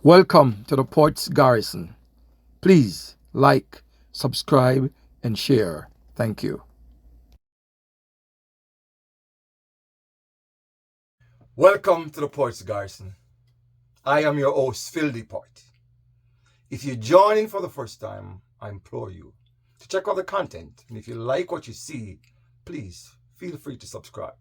Welcome to the Ports Garrison. Please like, subscribe, and share. Thank you. Welcome to the Ports Garrison. I am your host, Phil Deport. If you join in for the first time, I implore you to check out the content. And if you like what you see, please feel free to subscribe.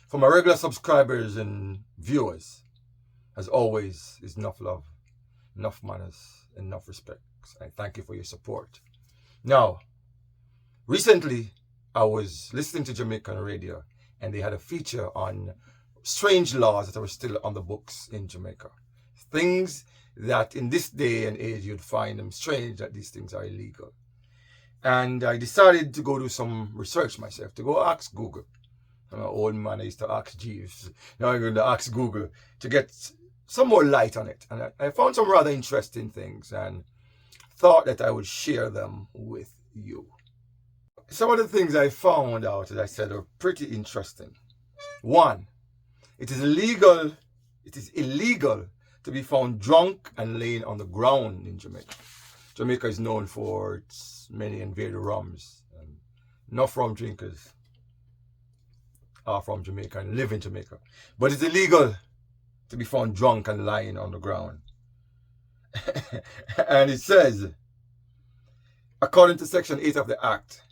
For my regular subscribers and viewers, as always, is enough love, enough manners, enough respect. I thank you for your support. Now, recently, I was listening to Jamaican radio, and they had a feature on strange laws that were still on the books in Jamaica. Things that in this day and age you'd find them strange that these things are illegal. And I decided to go do some research myself, to go ask Google. I'm an old man, I used to ask Jeeves. Now I'm going to ask Google to get some more light on it. And I found some rather interesting things and thought that I would share them with you. Some of the things I found out, as I said, are pretty interesting. One, it is illegal to be found drunk and laying on the ground in Jamaica. Jamaica is known for its many and varied rums. And enough rum drinkers are from Jamaica and live in Jamaica. But it's illegal to be found drunk and lying on the ground. And it says, according to Section 8 of the Act,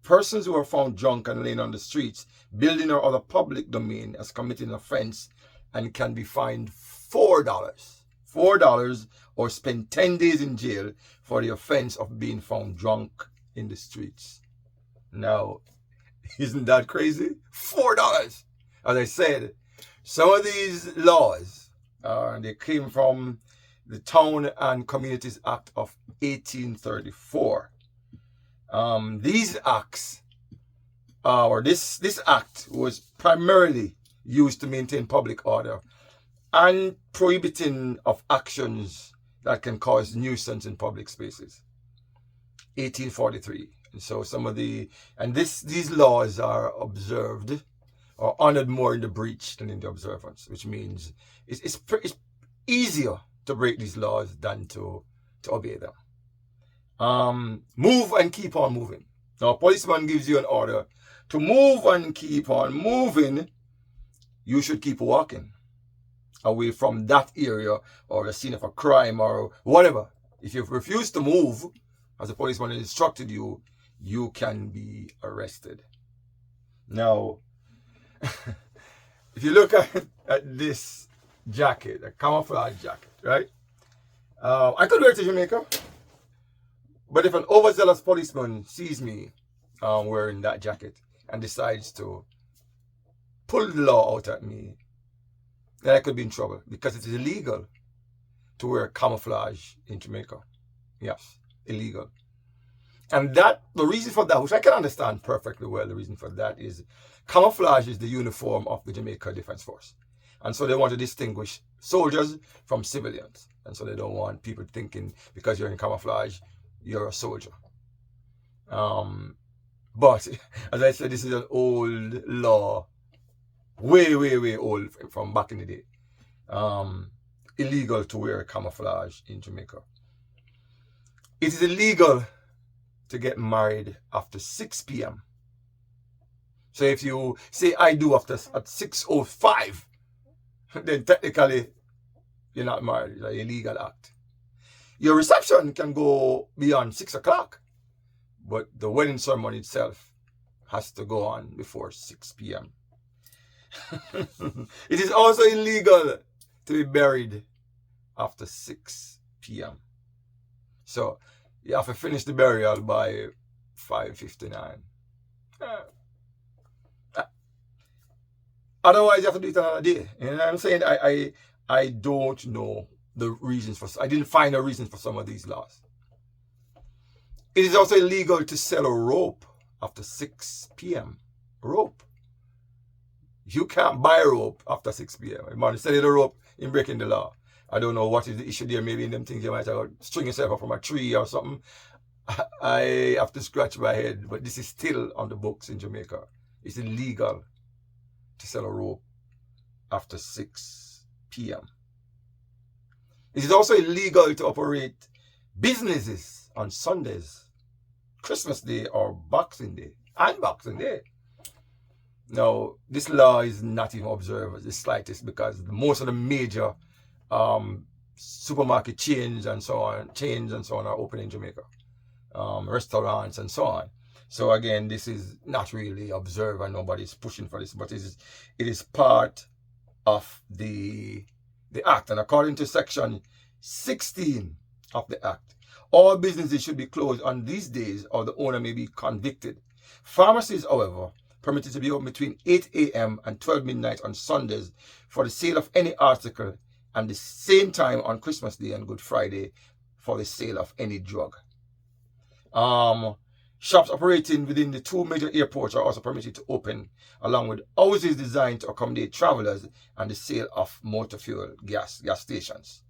persons who are found drunk and laying on the streets, building or other public domain as committing an offense and can be fined $4 or spend 10 days in jail for the offense of being found drunk in the streets. Now, isn't that crazy? $4. As I said, some of these laws, they came from the Town and Communities Act of 1834. These acts, or this act was primarily used to maintain public order and prohibiting of actions that can cause nuisance in public spaces. 1843. And so these laws are observed or honored more in the breach than in the observance, which means it's easier to break these laws than to obey them. Move and keep on moving. Now, a policeman gives you an order to move and keep on moving. You should keep walking away from that area or the scene of a crime or whatever. If you refuse to move, as the policeman instructed you, you can be arrested. Now, if you look at this jacket, a camouflage jacket, right? I could wear it to Jamaica, but if an overzealous policeman sees me wearing that jacket and decides to pull the law out at me, then I could be in trouble because it is illegal to wear camouflage in Jamaica. Yes, illegal. And the reason for that, which I can understand perfectly well, the reason for that is camouflage is the uniform of the Jamaica Defense Force. And so they want to distinguish soldiers from civilians. And so they don't want people thinking because you're in camouflage, you're a soldier. But as I said, this is an old law, way, way, way old from back in the day. Illegal to wear camouflage in Jamaica. It is illegal to get married after 6 p.m. So if you say I do at 6:05, then technically you're not married. It's an illegal act. Your reception can go beyond 6 o'clock, but the wedding ceremony itself has to go on before 6 p.m. It is also illegal to be buried after 6 p.m. So you have to finish the burial by 5:59. Otherwise, you have to do it another day. You know what I'm saying? I don't know the reasons I didn't find a reason for some of these laws. It is also illegal to sell a rope after 6 p.m. Rope. You can't buy a rope after 6 p.m. If man selling a rope in breaking the law. I don't know what is the issue there. Maybe in them things you might have string yourself up from a tree or something. I have to scratch my head, but this is still on the books in Jamaica. It's illegal to sell a rope after 6 p.m. It is also illegal to operate businesses on Sundays, Christmas Day, or Boxing Day, and Boxing Day. Now, this law is not even observed the slightest because most of the major supermarket chains and so on are open in Jamaica. Restaurants and so on. So again, this is not really observed and nobody's pushing for this, but it is part of the act. And according to section 16 of the act, all businesses should be closed on these days or the owner may be convicted. Pharmacies, however, permitted to be open between 8 a.m. and 12 midnight on Sundays for the sale of any article, and the same time on Christmas Day and Good Friday for the sale of any drug. Shops operating within the two major airports are also permitted to open, along with houses designed to accommodate travelers and the sale of motor fuel gas stations.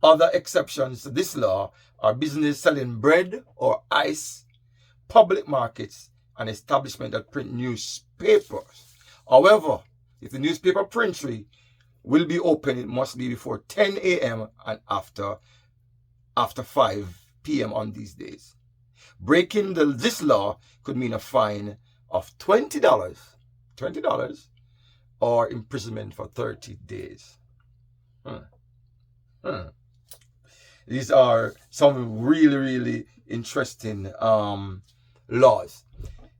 Other exceptions to this law are businesses selling bread or ice, public markets, and establishments that print newspapers. However, if the newspaper printery will be open, it must be before 10 a.m. and after 5 p.m. on these days. Breaking this law could mean a fine of $20 or imprisonment for 30 days. These are some really, really interesting laws.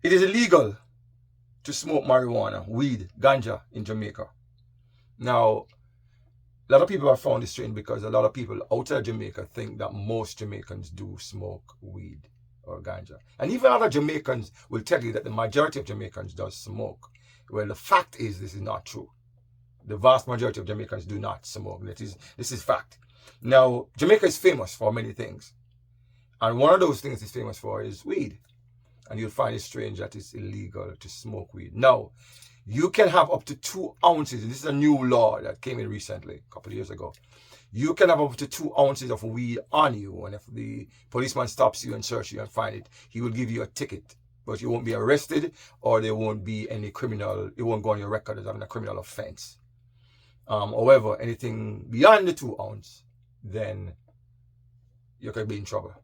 It is illegal to smoke marijuana, weed, ganja in Jamaica. Now, a lot of people have found this strange because a lot of people outside Jamaica think that most Jamaicans do smoke weed or ganja. And even other Jamaicans will tell you that the majority of Jamaicans does smoke. Well, the fact is this is not true. The vast majority of Jamaicans do not smoke. This is fact. Now, Jamaica is famous for many things. And one of those things it's famous for is weed. And you'll find it strange that it's illegal to smoke weed. Now, you can have up to 2 ounces. This is a new law that came in recently, a couple of years ago. You can have up to 2 ounces of weed on you. And if the policeman stops you and searches you and finds it, he will give you a ticket. But you won't be arrested or there won't be any criminal, it won't go on your record as having a criminal offense. However, anything beyond the 2 ounce, then you could be in trouble.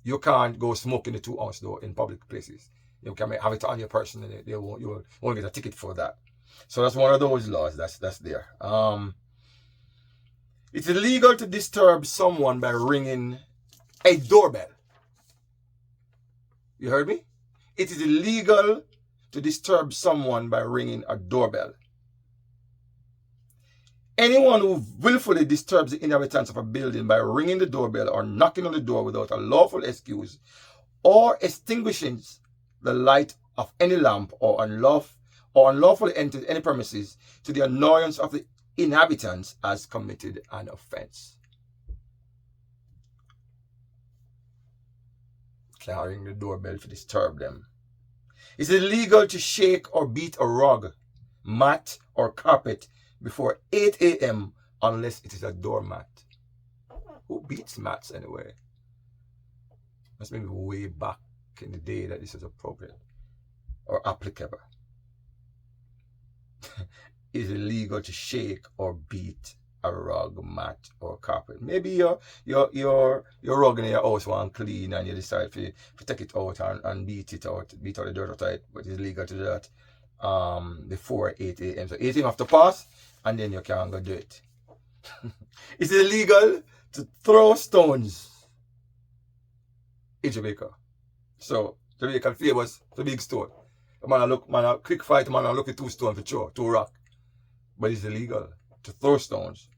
You can't go smoking the 2 ounce though in public places. You can have it on your person and you won't get a ticket for that. So that's one of those laws that's there. It's illegal to disturb someone by ringing a doorbell. You heard me? It is illegal to disturb someone by ringing a doorbell. Anyone who willfully disturbs the inhabitants of a building by ringing the doorbell or knocking on the door without a lawful excuse or extinguishes the light of any lamp or unlawfully enters any premises to the annoyance of the inhabitants has committed an offense. Can't ring the doorbell to disturb them. It's illegal to shake or beat a rug, mat, or carpet before 8 a.m. unless it is a doormat. Who beats mats anyway? That's maybe way back in the day that this is appropriate or applicable. It's illegal to shake or beat a rug, mat, or carpet. Maybe your rug in your house want clean and you decide to take it out and beat out the dirt out of it, but it's illegal to do that before 8 a.m. So 8 a.m. have to pass and then you can go do it. It's illegal to throw stones in Jamaica. So Jamaican famous the big stone. A quick fight, man, look at 2 stones for sure, 2 rock. But it's illegal to throw stones.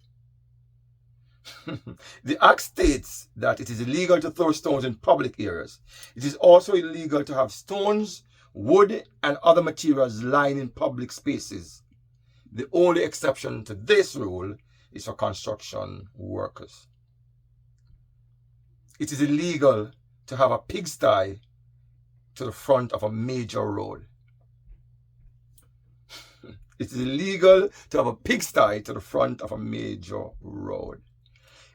The Act states that it is illegal to throw stones in public areas. It is also illegal to have stones, wood, and other materials lying in public spaces. The only exception to this rule is for construction workers. It is illegal to have a pigsty to the front of a major road. It is illegal to have a pigsty to the front of a major road.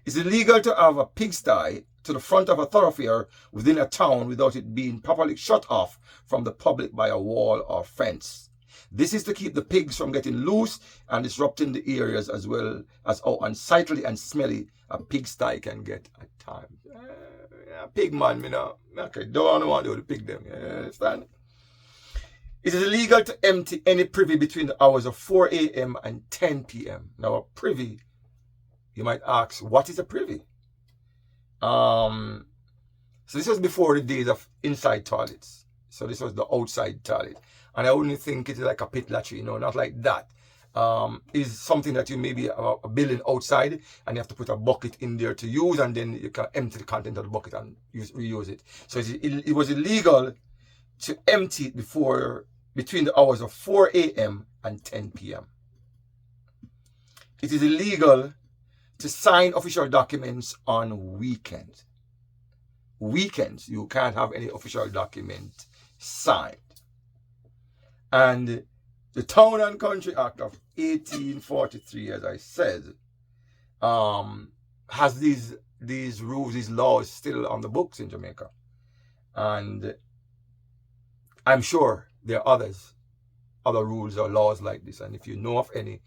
It's illegal to have a pigsty to the front of a thoroughfare within a town without it being properly shut off from the public by a wall or fence. This is to keep the pigs from getting loose and disrupting the areas, as well as how unsightly and smelly a pigsty can get at times. Pig man, you know. Okay, don't want to do the pig them. You understand? It is illegal to empty any privy between the hours of 4 a.m. and 10 p.m. Now, a privy, you might ask, what is a privy? So this was before the days of inside toilets. So this was the outside toilet. And I wouldn't think it is like a pit latrine, you know, not like that. Is something that you maybe a building outside and you have to put a bucket in there to use, and then you can empty the content of the bucket and reuse it. So it was illegal to empty it between the hours of 4 a.m. and 10 p.m. It is illegal to sign official documents on weekends. Weekends, you can't have any official document signed. And the Town and Country Act of 1843, as I said, has these rules, these laws still on the books in Jamaica. And I'm sure there are other rules or laws like this. And if you know of any,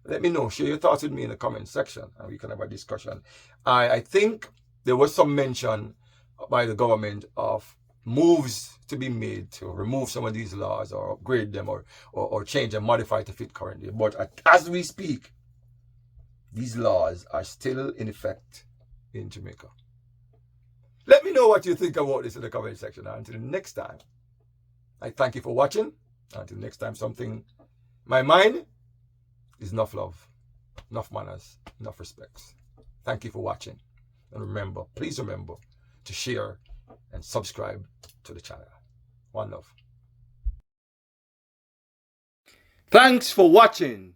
let me know. Share your thoughts with me in the comment section and we can have a discussion. I think there was some mention by the government of moves to be made to remove some of these laws or upgrade them or change and modify to fit currently. But as we speak, these laws are still in effect in Jamaica. Let me know what you think about this in the comment section. Until next time, I thank you for watching. Until next time, my mind is enough love, enough manners, enough respects. Thank you for watching. And remember, please remember to share and subscribe to the channel. One love. Thanks for watching.